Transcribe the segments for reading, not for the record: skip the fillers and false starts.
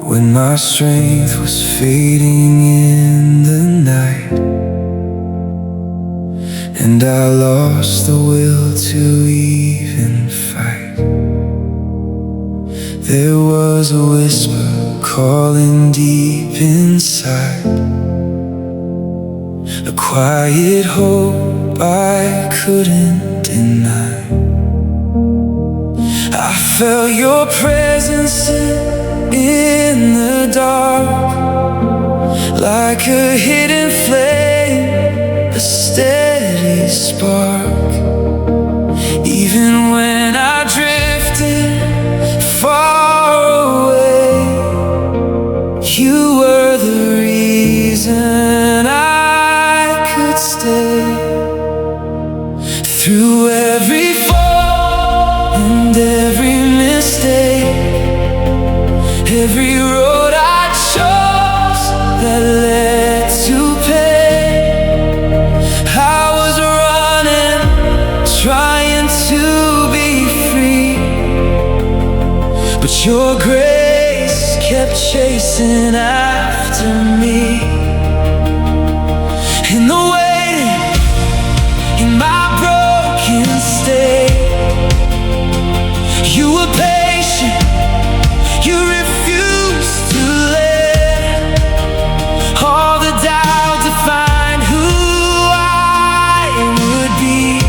When my strength was fading in the night, and I lost the will to even fight, there was a whisper calling deep inside, a quiet hope I couldn't deny. I felt your presence in the dark, like a hidden flame, a steady spark. Even when I drifted far away, you were the reason I could stay. Through every fall and every mistake, every road I chose that led to pain, I was running, trying to be free, but your grace kept chasing after me. In the waiting, in my broken state, you were patient, you refused to let all the doubt define who I would be.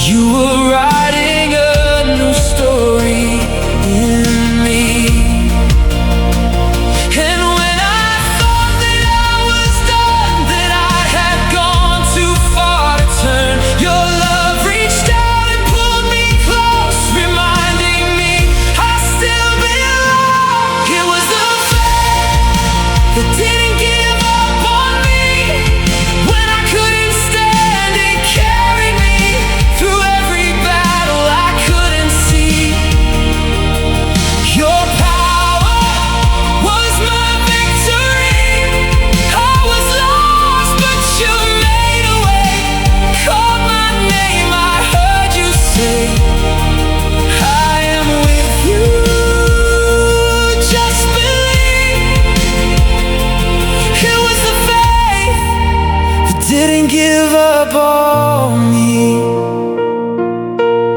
You were writing a new story in me. And when I thought that I was done, that I had gone too far to turn, your love reached out and pulled me close, reminding me I still belong. It was the faith that didn't give up on me when I couldn't stand. It carried me through every battle I couldn't see. Your power was my victory. I was lost, but you made a way. Called my name, I heard you say, I am with you. Just believe. It was the faith that didn't give up on me.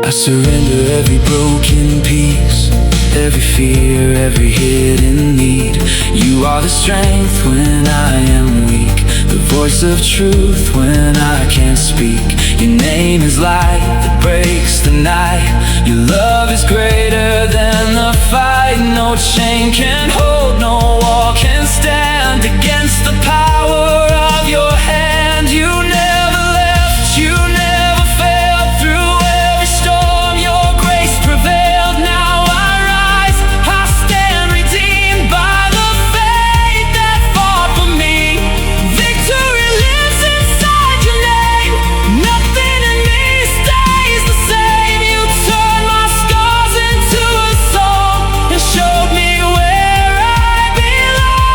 I surrender every broken piece, every fear, every hidden need. You are the strength when I am weak, the voice of truth when I can't speak. Your name is light that breaks the night. Your love is greater than the fight. No chain can hold, no wall can stand against the power of your hand. You never left, you never failed. Through every storm your grace prevailed. Now I rise, I stand redeemed by the faith that fought for me. Victory lives inside your name. Nothing in me stays the same. You turned my scars into a song and showed me where I belong.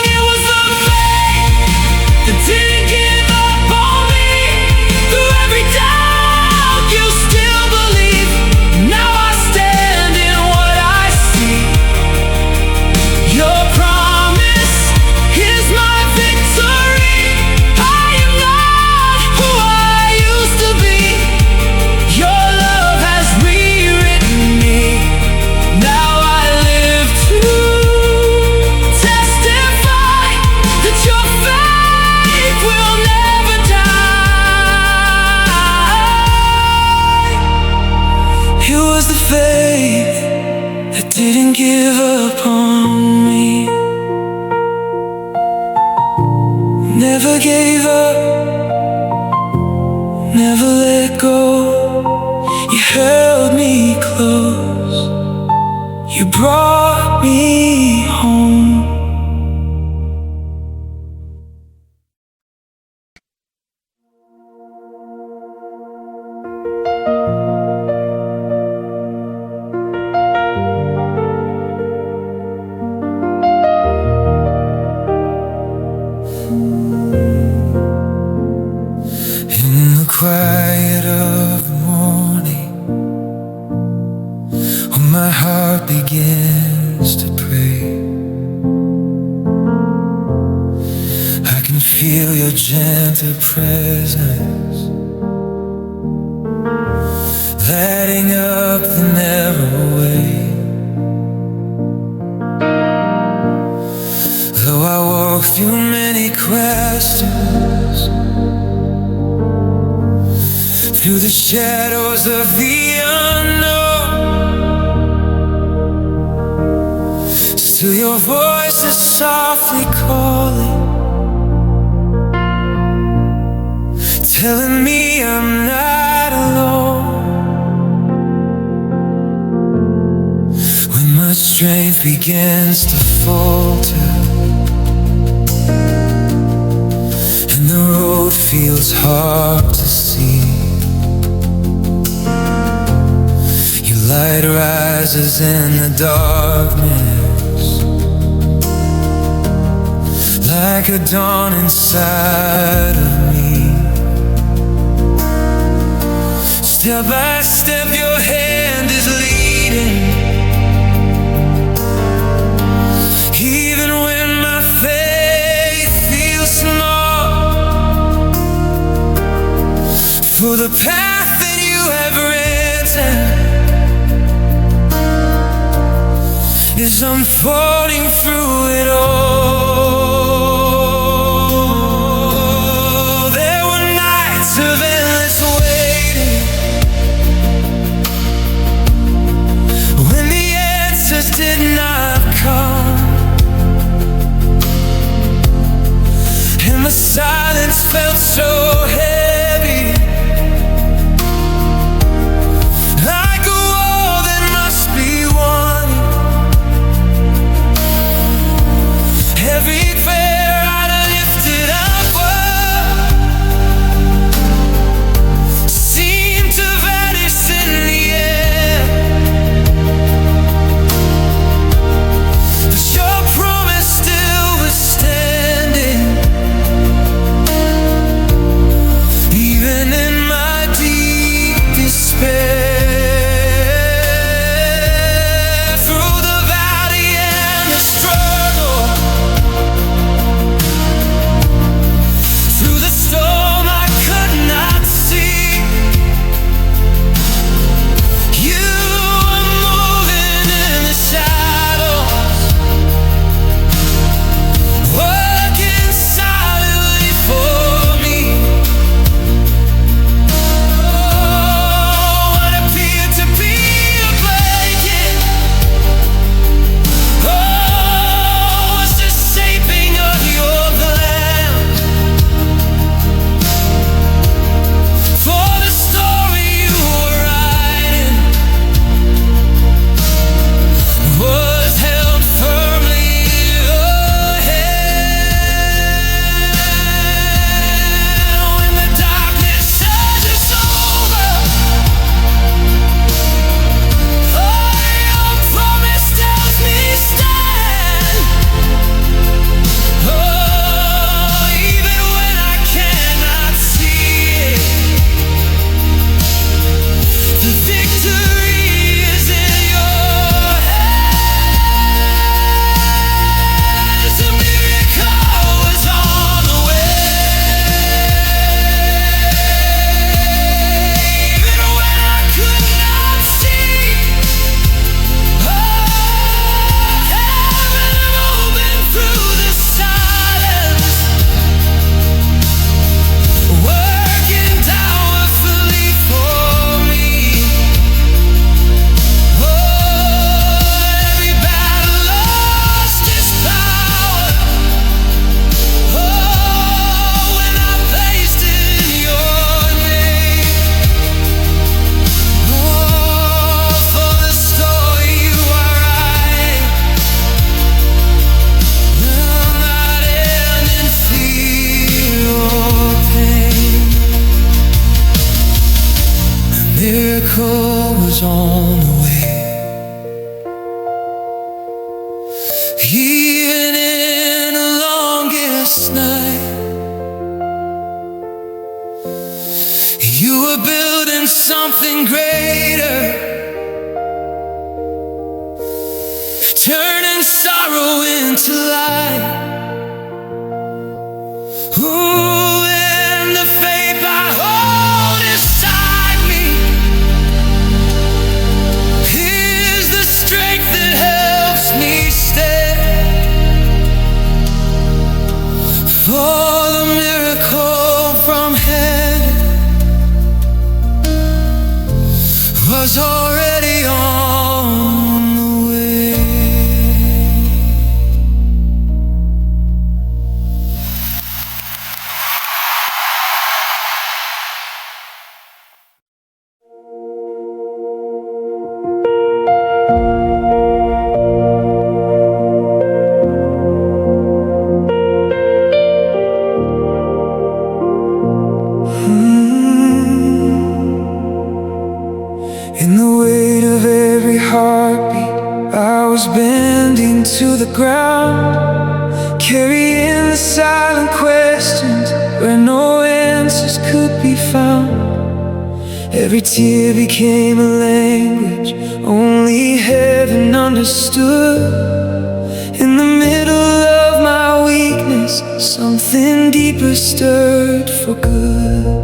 It was the faith that didn't give up on me. Through every doubt you still believe. Now I stand in what I see. Your promise is my victory. I am not who I used to be. Your love has rewritten me. Now I live to testify that your faith will never die. It was the faith that didn't give up on me, never gave up, never let go. You held me close, you brought me home. quiet of the morning, into presence, lighting up the narrow way. Though I walk through many questions, through the shadows of the unknown, still your voice is softly calling, telling me I'm not alone. When my strength begins to falter and the road feels hard to see, your light rises in the darkness, like a dawn inside of me. Step by step your hand is leading, even when my faith feels small. For the path that you have written is unfolding through it all. There were nights of endless waiting, when the answers did not come, and the silence felt so heavy, like a wall that must be won. Every prayer I'd lifted upward seemed to vanish in the air, but your promise still was standing, even in my deep despair. Through the valley and the struggle, through the storm I could not see, you were moving in the shadows, working silently for me. Oh, what appeared to be a blanket, oh, was the shaping of your plan. For the story you were writing was held firmly ahead. When the darkness surges over, oh, your promise tells me stand. Oh, even when I cannot see it, the victory is in your hands. A miracle is on the way, even when I could not see. Oh, heaven moving through the silence, working powerfully for me. Oh, every battle lost its power, oh, when I placed it in your name. Oh, for the story you are writing will not end in fear or pain. A miracle was on the way, even in the longest night. You were building something greater, turning sorrow into light. Ooh, and was already on the way. In the weight of every heartbeat, I was bending to the ground, carrying the silent questions where no answers could be found. Every tear became a language only heaven understood. In the middle of my weakness, something deeper stirred for good.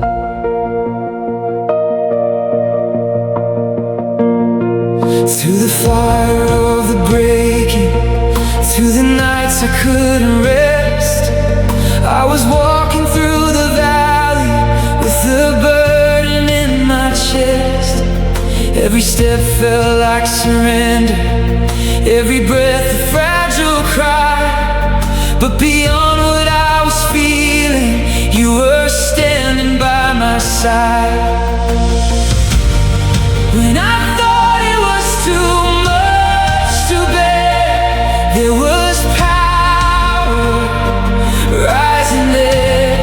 Through the fire of the breaking, through the nights I couldn't rest, I was walking through the valley with the burden in my chest. Every step felt like surrender, every breath a fragile cry. But beyond what I was feeling, you were standing by my side. When I thought it was too much to bear, there was power rising there.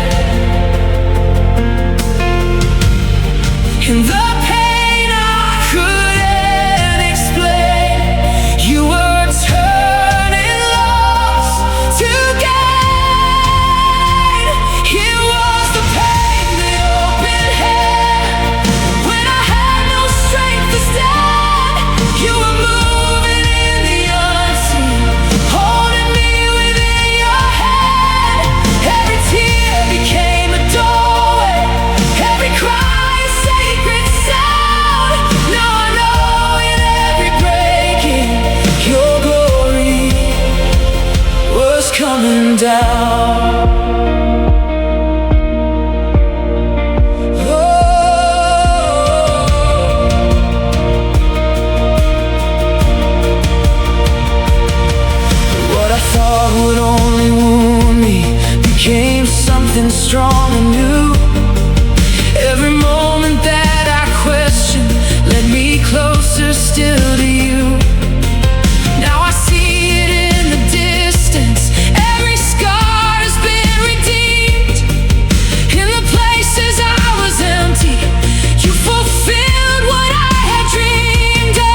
In the pain I couldn't explain, you were turning loss to gain. It was the pain that opened heaven. When I had no strength to stand, you were moving in the unseen, holding me within your hand. Every tear became a doorway, every cry a sacred sound. Now I know in every breaking, your glory was coming down. What I thought would only wound me became something strong and new. Every moment that I questioned led me closer still to you. Now I see it in the distance, every scar has been redeemed. In the places I was empty, you fulfilled what I had dreamed of.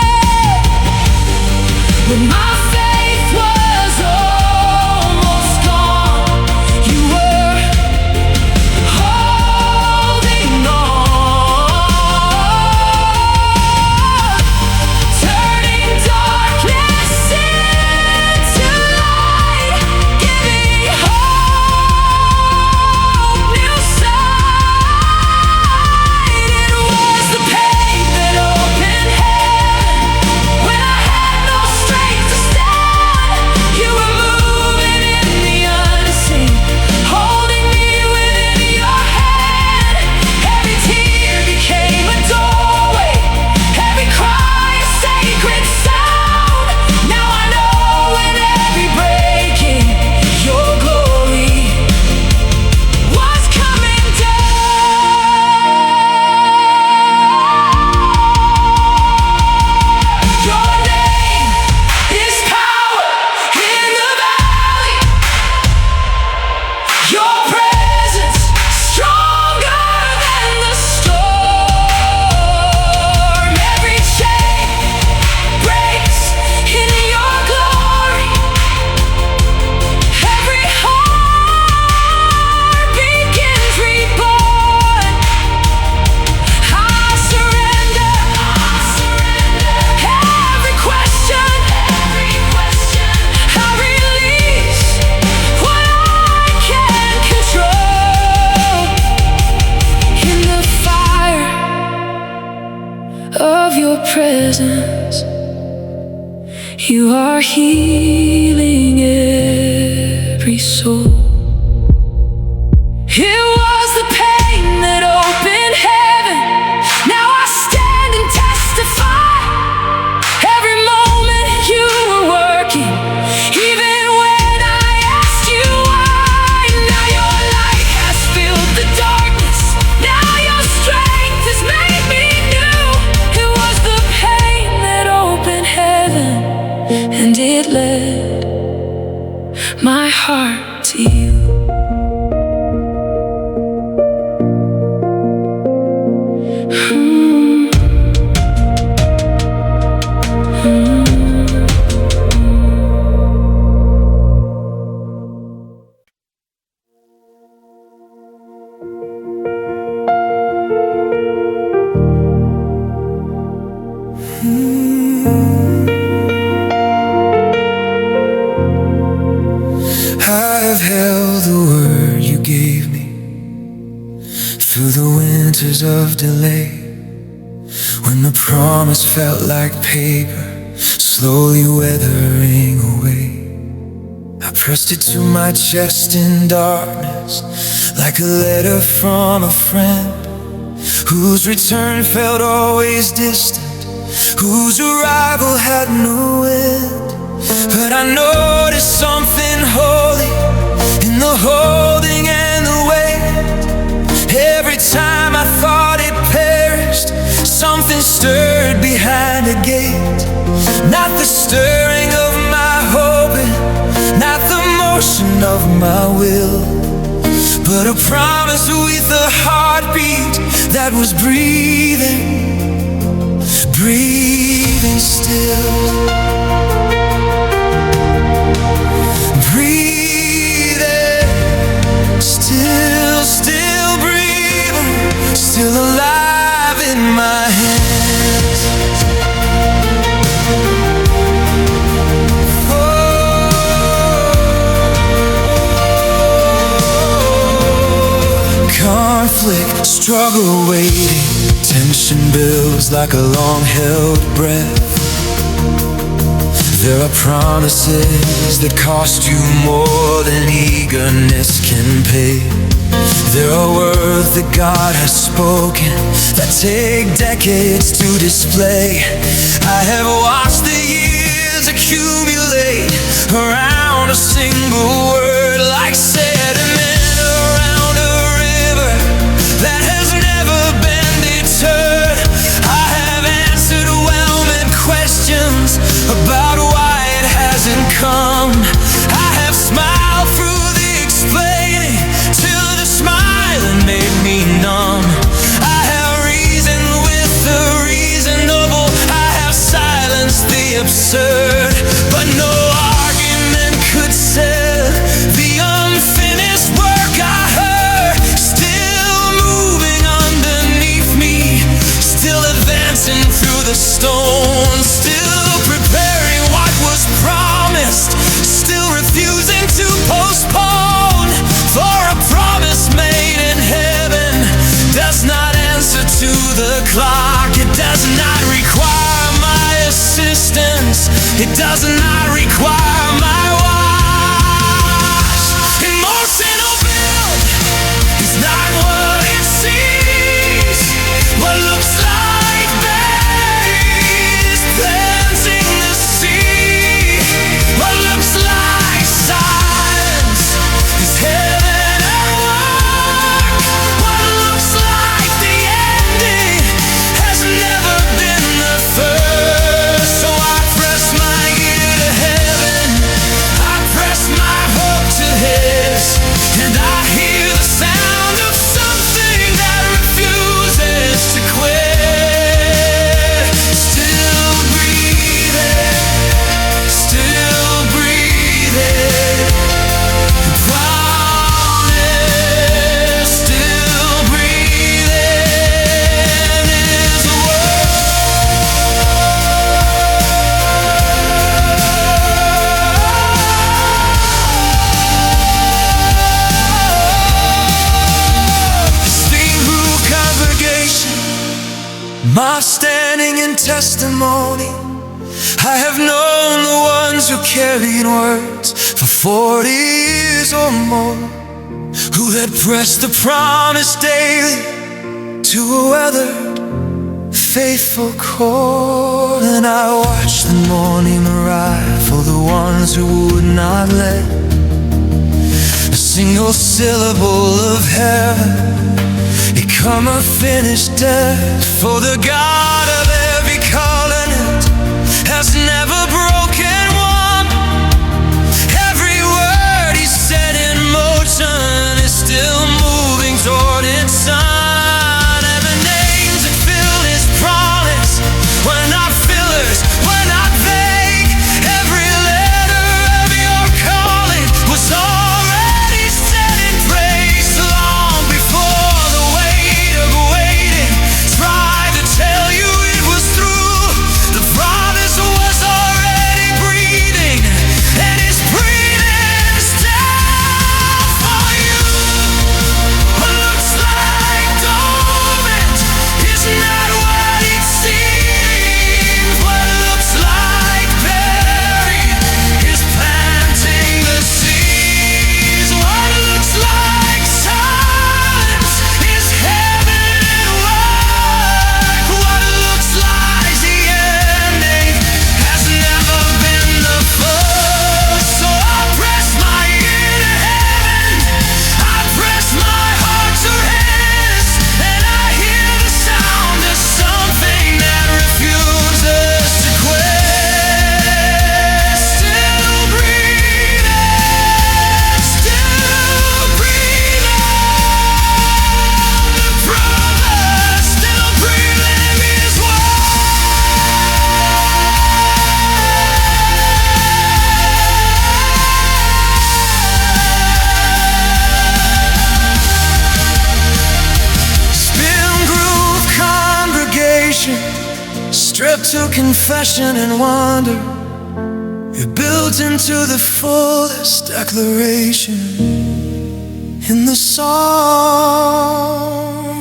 When my faith was almost gone, you were holding on, turning darkness into light, giving hope new sight. It was the pain that opened heaven. When I had no strength to stand, you were moving in the unseen, holding me within your hand. Every tear became a doorway, every cry a sacred sound. Now I know in every breaking, your glory was coming down. Your name is power in the valley, your presence stronger than the storm. Every chain breaks in your glory, every heart begins reborn. I surrender every question, I release what I can't control. In the fire of your presence, you are healing every soul. It was the pain that opened heaven. Now I stand and testify. I have held the word you gave me through the winters of delay, when the promise felt like paper slowly weathering away. I pressed it to my chest in darkness, like a letter from a friend, whose return felt always distant, whose arrival had no end. But I noticed something holy in the holding and the wait. Every time I thought it perished, something stirred behind a gate. Not the stirring of my hoping, not the motion of my will, but a promise with a heartbeat that was breathing, breathing still. Still alive in my hands. Oh, conflict, struggle, waiting, tension builds like a long-held breath. There are promises that cost you more than eagerness can pay. There are words that God has spoken that take decades to display. I have watched the years accumulate around a single word, like sediment around a river that has never been deterred. I have answered well-meant questions about why it hasn't come. I have smiled through the explaining till the smiling made me numb. I have reasoned with the reasonable, I have silenced the absurd, but no argument could sell the unfinished work I heard. Still moving underneath me, still advancing through the storm, still preparing what was promised, still refusing to postpone. For a promise made in heaven does not answer to the clock. It does not require my assistance, it does not require my watch. Emotional build is not what it seems. What looks like base planting the seed, what looks like silence is heaven at work. What looks like the ending has never been the first. So I press my ear to heaven, I press my hope to his, and I hear the sound of something that refuses to quit. Still breathing, still breathing. Promise, still breathing is a esteemed group congregation, my standing in testimony, I have known the ones who carried words for 40 years or more, who had pressed the promise daily to a weathered, faithful core. And I watched the morning arrive for the ones who would not let a single syllable of heaven become a finished death. For the God of every covenant has never broken one. Every word He set in motion is still moving toward its son. And the names that fill His promise were not fillers, were not vague. Every letter of your calling was already set in praise, long before the weight of waiting tried to tell you it to confession and wonder. You're built into the fullest declaration. In the song,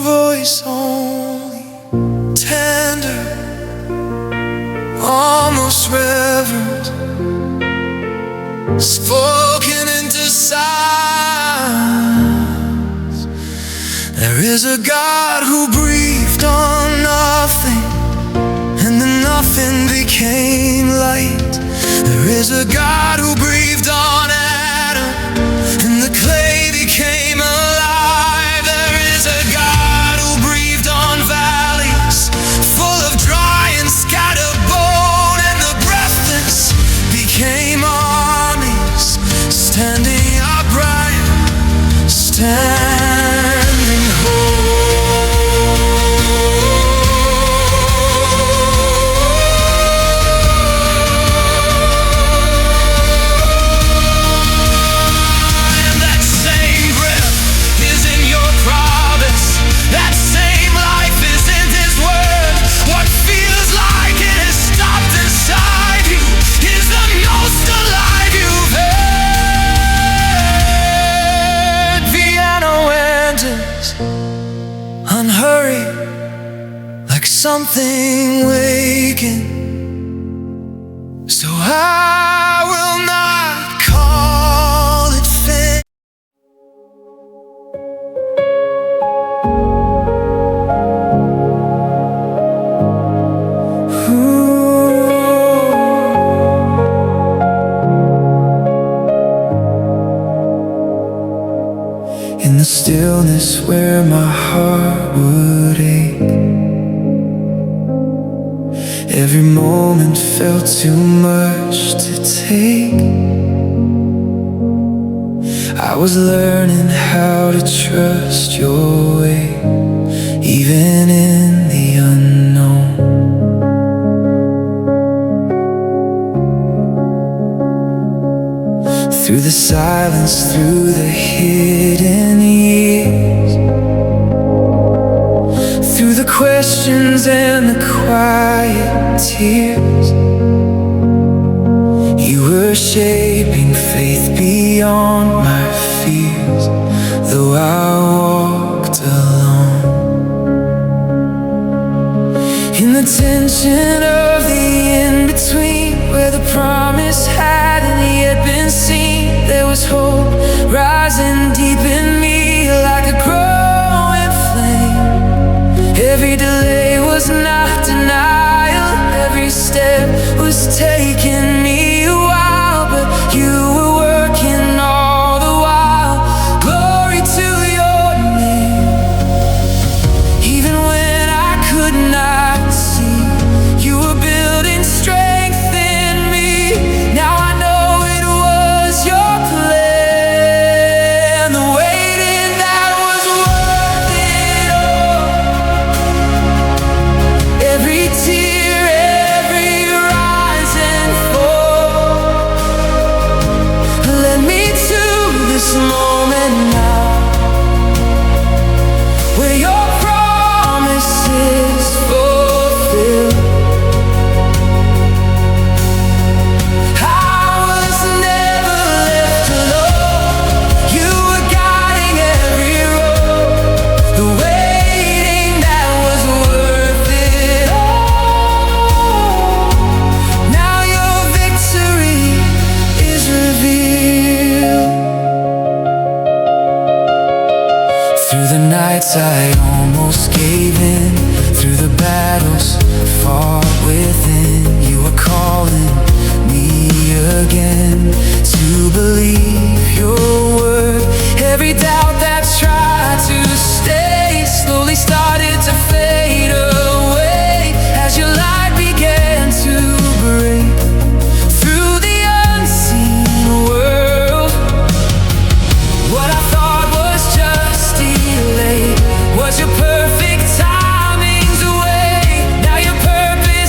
voice only, tender, almost reverent, spoken into silence. There is a God who breathed on nothing, and the nothing became light. There is a God who breathed on Adam, and the clay became alive. There is a God who breathed on valleys full of dry and scattered bone, and the breathless became armies, standing upright, standing whole. Unhurried, like something waking. So I will not call it fate. In the stillness where my heart would ache, every moment felt too much to take. I was learning how to trust your way, even in the unknown. Through the silence, through the hidden years, through the questions and the quiet tears, you were shaping faith beyond my fears. Though I walked alone, in the tension of the in-between, where the promise hadn't yet been seen, there was hope rising deep in me like a growing flame. Every delay was not denial, every step was taking me a while, but you were working all the while. Glory to your name. Even when I could not see, you were building strength in me. Now I know it was your plan, the waiting that was worth it all. Every tear, every rise and fall led me to this moment now, where your promises fulfilled. I was never left alone. You were guiding every road, the waiting that was worth it all. Now your victory is revealed. Through the nights I almost gave in, through the battles fought within, you were calling me again to believe your word. Every doubt that tried to stay slowly started to fade away as your light began to break through the unseen world. What I thought was just delay was your perfect timing's way. Now your purpose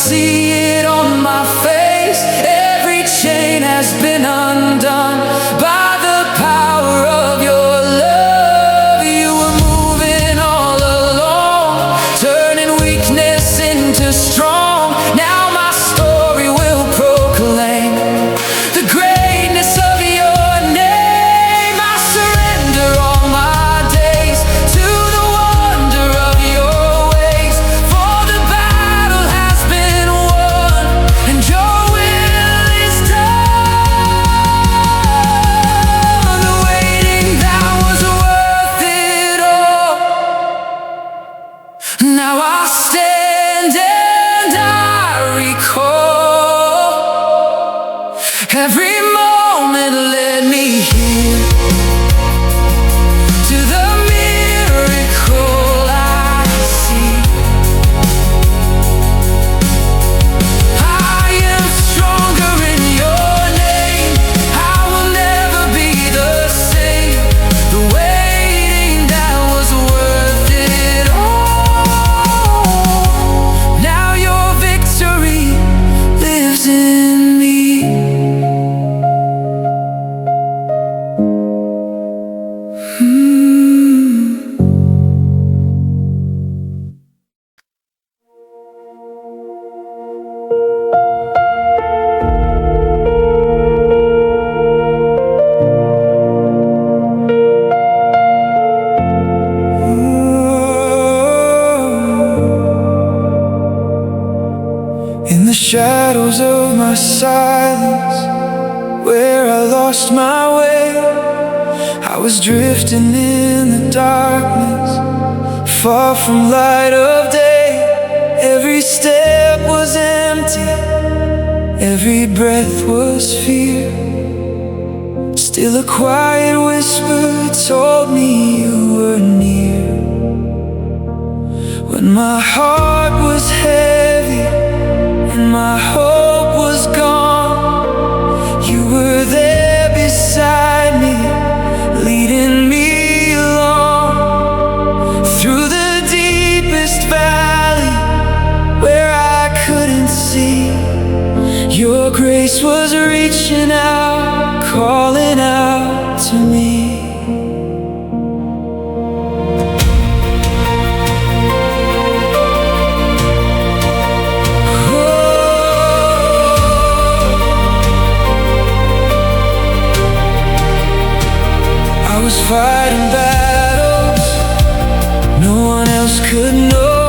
see it on my face. Every chain has been undone by the power of your love. You were moving all along, turning weakness into strong. Now my story will proclaim the greatness of your name. I surrender all my days to the wonder of your ways, for the battle has been won and your will is done. The waiting, that was worth it all. Now I stand and I recall every moment led me here to the miracle I see. I am stronger in your name. I will never be the same. The waiting, that was worth it all. Now your victory lives in me. In the shadows of my silence, where I lost my way, I was drifting in the darkness, far from light of day. Every step was empty, every breath was fear. Still a quiet whisper told me you were near. When my heart was heavy and my hope was gone, you were there beside me, leading me along through the deepest valley where I couldn't see. Your grace was reaching out, calling out to me. I was fighting battles no one else could know,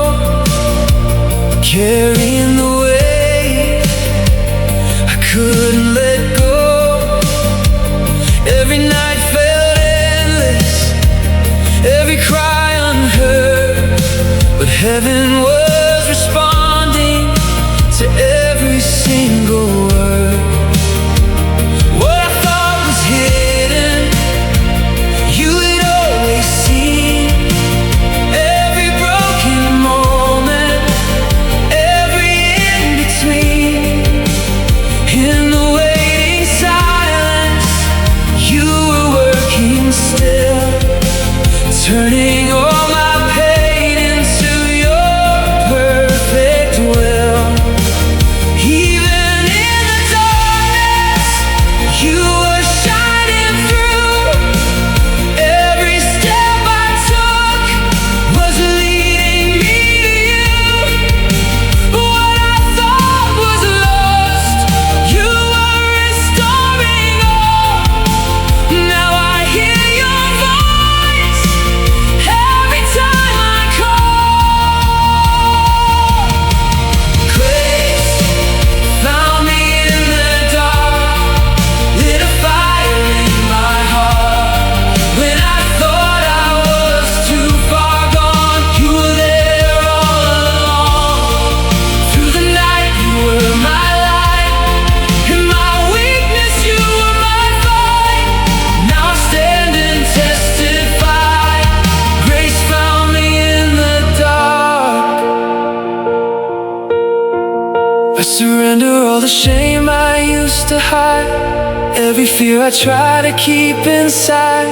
carrying the weight I couldn't let go. Every night felt endless, every cry unheard, but heaven was responding to every single word. What I thought was hidden, you had always seen. Every broken moment, every in-between. In the waiting silence, you were working still, turning all my pain into your perfect will. Even in the darkness, you were shining through. Every step I took was leading me to you. What I thought was lost, you were restoring all. Now I hear your voice every time I call. Grace found me in the dark, lit a fire in my heart. When I thought I was too far gone, you were there all along. Through the night, you were my light. In my weakness, you were my fight. Now I stand and testify. Grace found me in the dark. I surrender all the shame I used to hide, every fear I try to keep inside.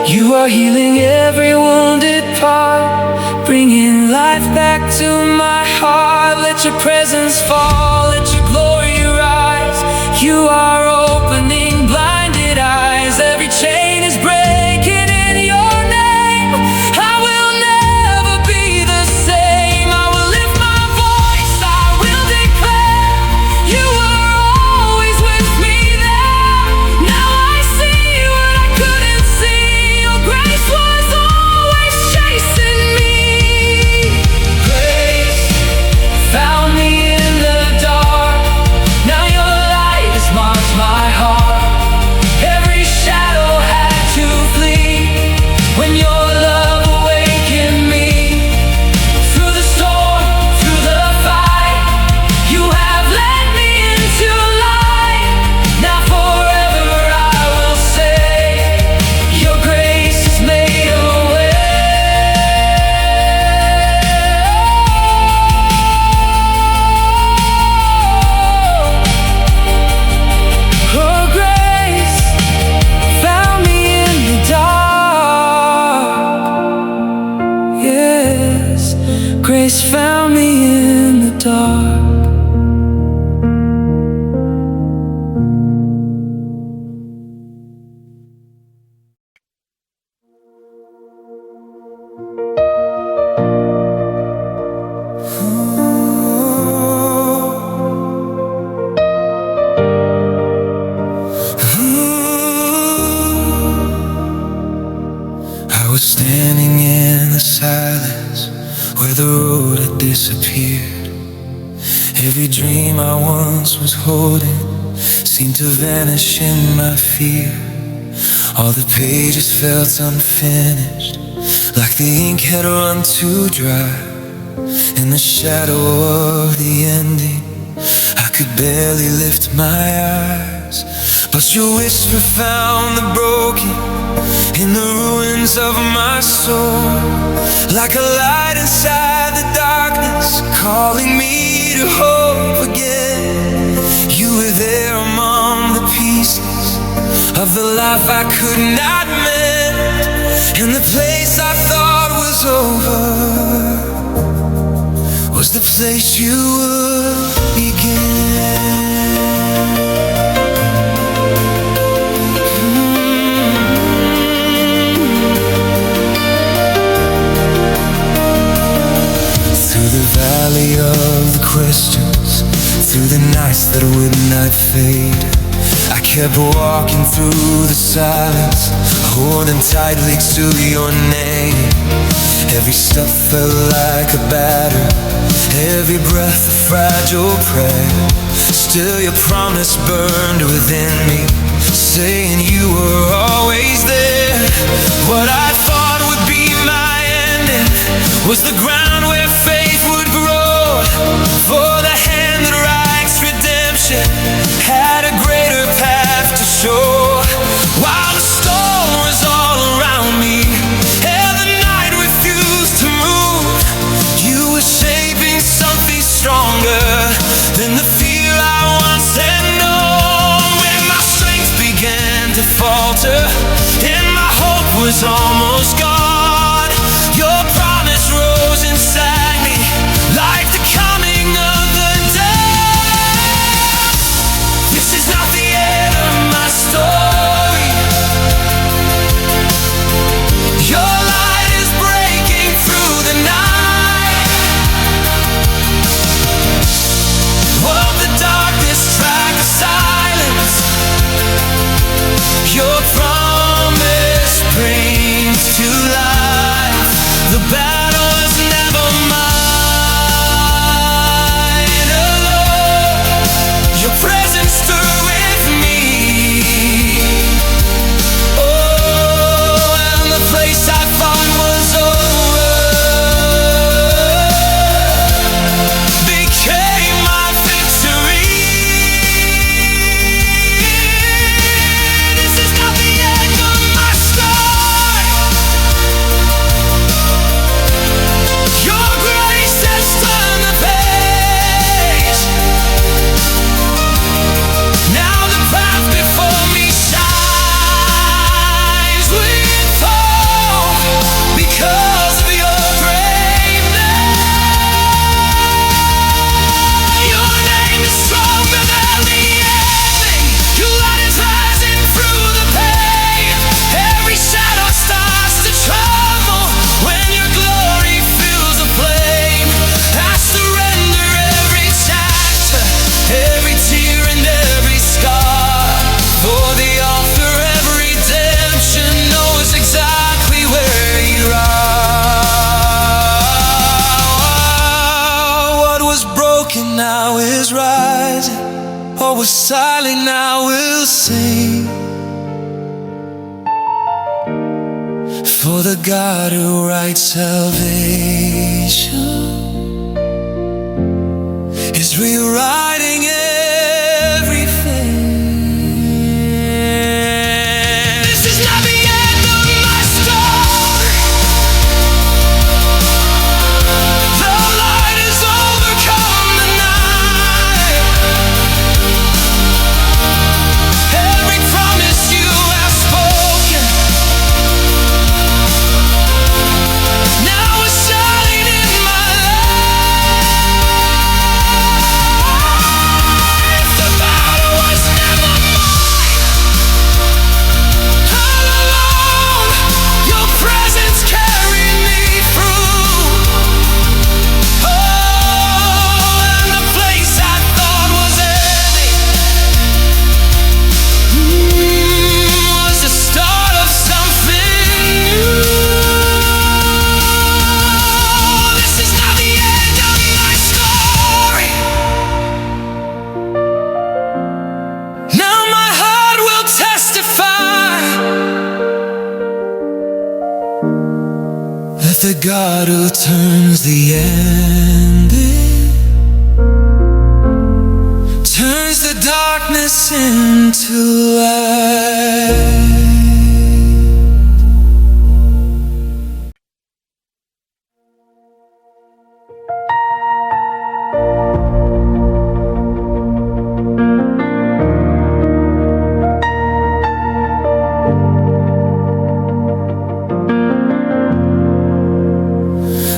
You are healing every wounded part, bringing life back to my heart. Let watch your presence fall, let your glory rise. You are opening blinded eyes. Every chain is breaking in your name. I will never be the same. I will lift my voice, I will declare you were always with me there. Now I see what I couldn't see. Your grace was always chasing me. Grace found me in the dark. Now your light has marked my heart. Every shadow had to flee when your love awakened me. Through the storm, through the fight, you have led me into light. Now forever I will say, your grace has made a way. Oh, grace found me in the dark. Yes, grace found me in the dark. I was standing in the silence where the road had disappeared. Every dream I once was holding seemed to vanish in my fear. All the pages felt unfinished, like the ink had run too dry. In the shadow of the ending, I could barely lift my eyes. But your whisper found the broken in the ruins of my soul, like a light inside the darkness, calling me to hope again. You were there among the pieces of the life I could not mend, and the place I thought was over was the place you would begin. Through the valley of the questions, through the nights that would not fade, I kept walking through the silence, holding tightly to your name. Every step felt like a battle, every breath a fragile prayer. Still your promise burned within me, saying you were always there. What I thought would be my ending was the ground where faith would grow. For the hand that writes redemption had a greater path to show. While the storm was all around me and the night refused to move, you were shaping something stronger than the fear I once had known. When my strength began to falter and my hope was almost gone, your promise rose inside me like the coming of the day. This is not the end of my story. Your light is breaking through the night. Of the darkness, track the silence. Your promise brings silent I will sing for the God who writes salvation is rewriting everything. This is not the end of my story. The light has overcome the night. Every promise you have spoken now is shining in my life. The battle was never mine. All alone, your presence carried me through. Oh, and the place I thought was ending was the start of something new. This is not the end of my story. Now my heart will testify that the God who turns the ending turns the darkness into light.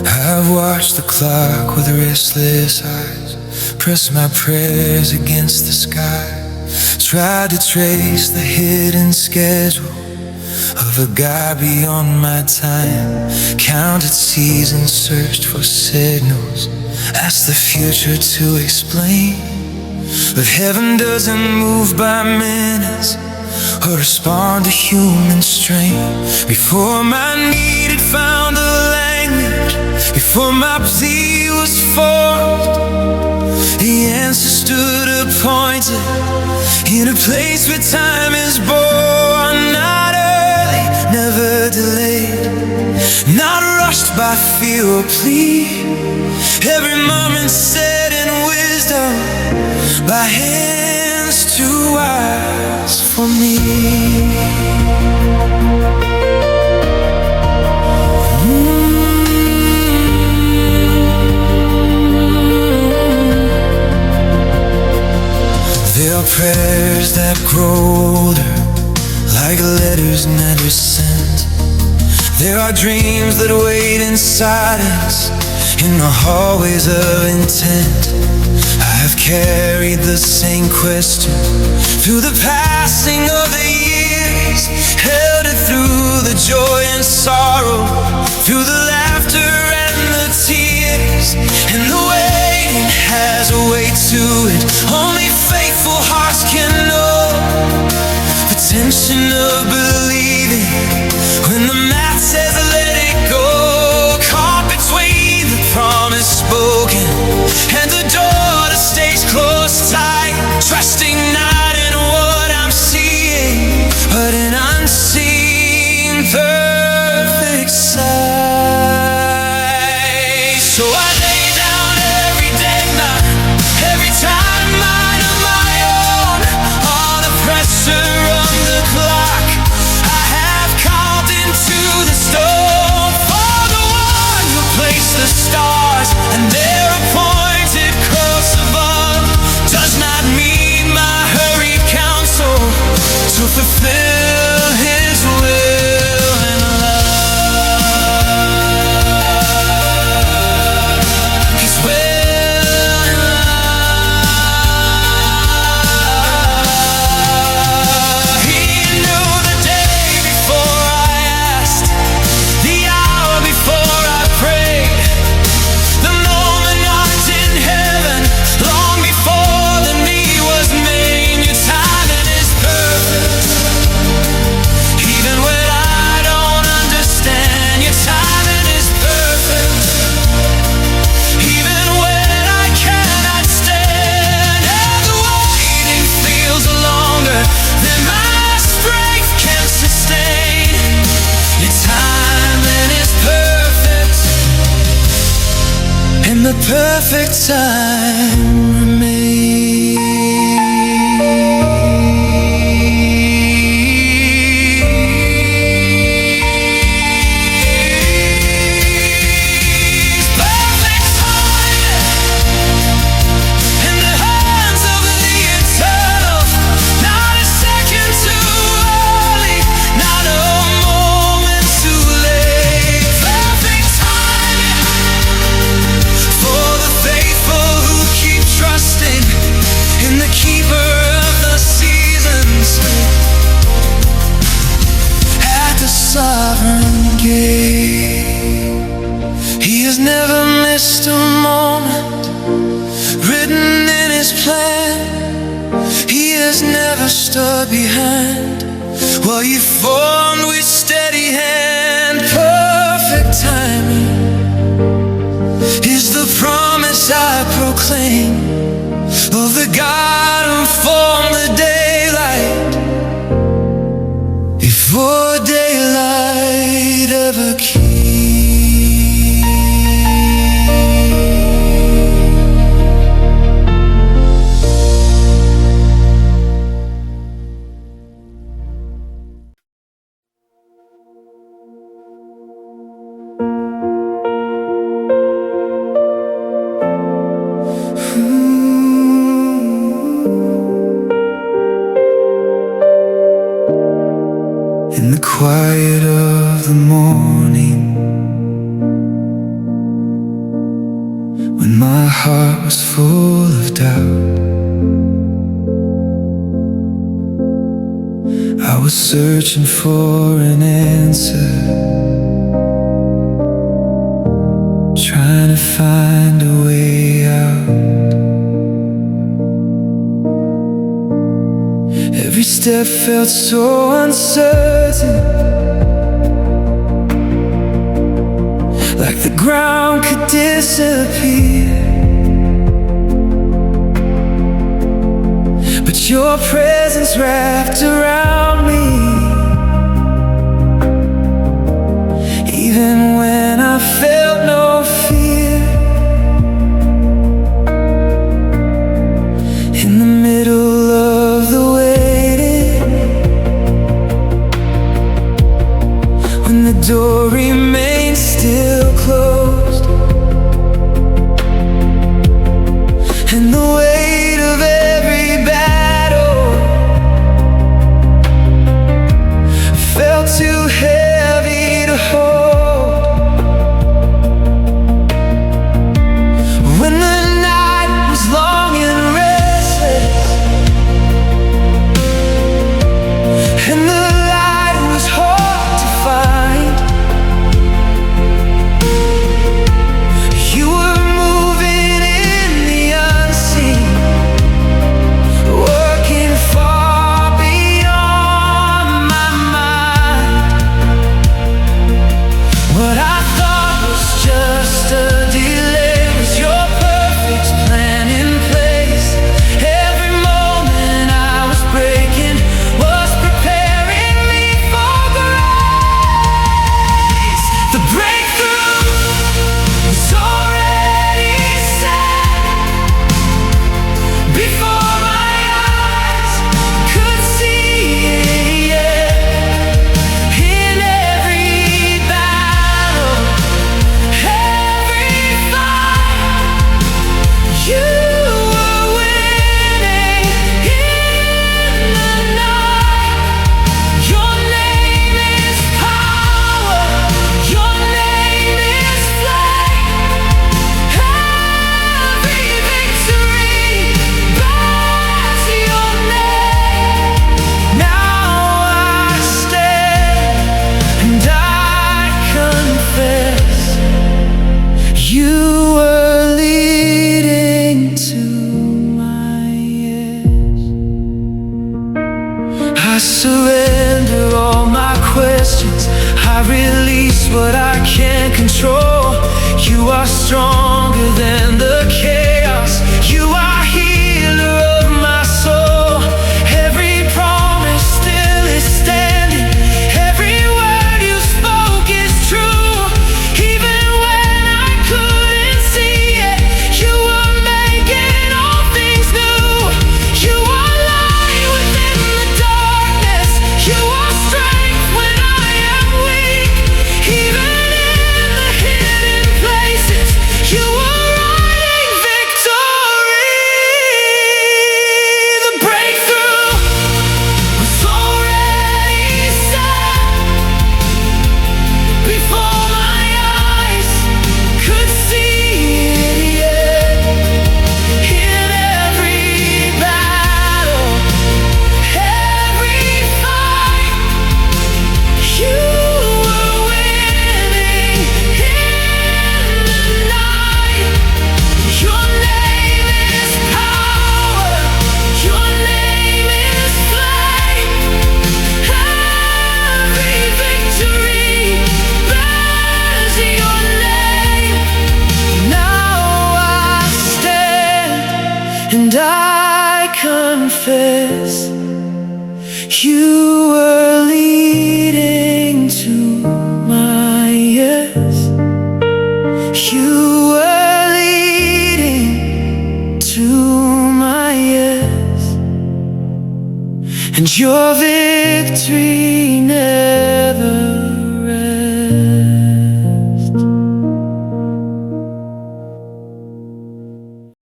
I've watched the clock with restless eyes, pressed my prayers against the sky, tried to trace the hidden schedule of a God beyond my time, counted seasons, searched for signals, asked the future to explain. But heaven doesn't move by minutes or respond to human strength. Before my need had found a language, before my plea was formed, the answer stood appointed in a place where time is born. Not early, never delayed, not rushed by fear or plea. Every moment set in wisdom by hands too wise for me. There are prayers that grow older, like letters never sent. There are dreams that wait in silence in the hallways of intent. I've carried the same question through the passing of the years, held it through the joy and sorrow, through the laughter and the tears. And the waiting has a way to it only faithful hearts can know. The tension of believing when the math says let it go, caught between the promise spoken and the door that stays close tight, trusting not in what I'm seeing, but in unseen perfect sight. So I lay down every day night, every time mine of my own, all the pressure on the cloud. perfect time remains. Perfect time in the hands of the eternal. Not a second too early, not a moment too late. Perfect time for the faithful who keep trusting in the keeper of the seasons. At the sovereign gate, he has never missed a moment written in his plan. He has never stood behind what you formed with steady hand. Perfect timing is the promise I proclaim of the God who formed the daylight before daylight ever came. In the quiet of the morning, when my heart was full of doubt, I was searching for an answer, trying to find a way out. Every step felt so uncertain, like the ground could disappear. But your presence wrapped around me, even when I felt no fear. In the middle of the waiting, when the door remains still closed, and the weight of every battle felt too heavy to hold. When the night was long and restless, and the light was hard to find, You were leading to my yes. You were leading to my yes. And your victory never